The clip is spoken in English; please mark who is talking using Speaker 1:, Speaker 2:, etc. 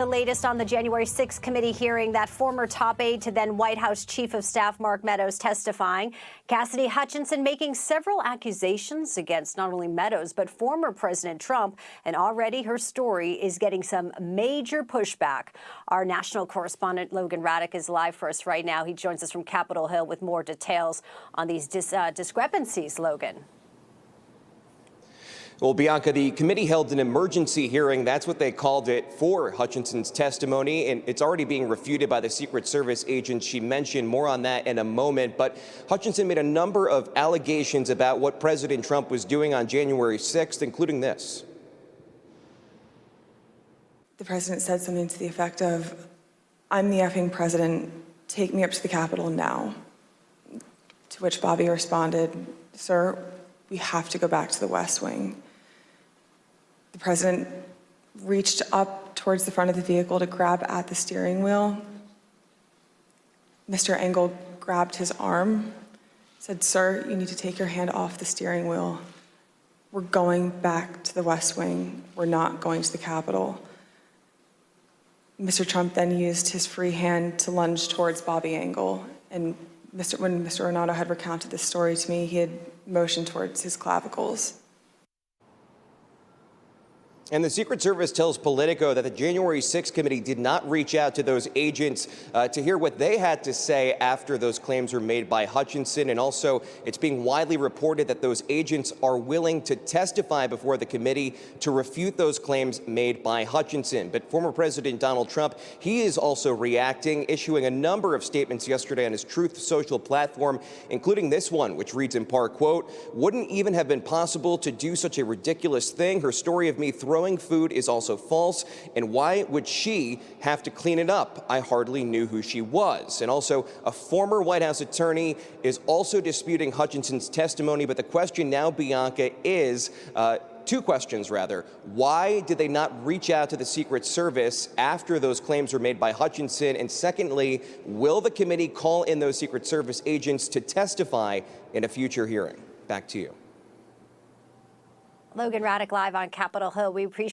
Speaker 1: The latest on the January 6th committee hearing, that former top aide to then White House Chief of Staff Mark Meadows testifying. Cassidy Hutchinson making several accusations against not only Meadows, but former President Trump. And already her story is getting some major pushback. Our national correspondent Logan Ratick is live for us right now. He joins us from Capitol Hill with more details on these discrepancies. Logan.
Speaker 2: Well, Bianca, the committee held an emergency hearing. That's what they called it for Hutchinson's testimony, and it's already being refuted by the Secret Service agents she mentioned. More on that in a moment. But Hutchinson made a number of allegations about what President Trump was doing on January 6th, including this.
Speaker 3: The president said something to the effect of, "I'm the effing president, take me up to the Capitol now." To which Bobby responded, "Sir, we have to go back to the West Wing." The president reached up towards the front of the vehicle to grab at the steering wheel. Mr. Engel grabbed his arm, said, "Sir, you need to take your hand off the steering wheel. We're going back to the West Wing. We're not going to the Capitol." Mr. Trump then used his free hand to lunge towards Bobby Engel. And when Mr. Renato had recounted this story to me, he had motioned towards his clavicles.
Speaker 2: And the Secret Service tells Politico that the January 6th committee did not reach out to those agents to hear what they had to say after those claims were made by Hutchinson. And also, it's being widely reported that those agents are willing to testify before the committee to refute those claims made by Hutchinson. But former President Donald Trump, he is also reacting, issuing a number of statements yesterday on his Truth Social platform, including this one, which reads in part, quote, "Wouldn't even have been possible to do such a ridiculous thing. Her story of me throwing food is also false, and why would she have to clean it up? I hardly knew who she was." And also, a former White House attorney is also disputing Hutchinson's testimony, but the question now, Bianca, is two questions, rather. Why did they not reach out to the Secret Service after those claims were made by Hutchinson? And secondly, will the committee call in those Secret Service agents to testify in a future hearing? Back to you.
Speaker 1: Logan Ratick live on Capitol Hill. We appreciate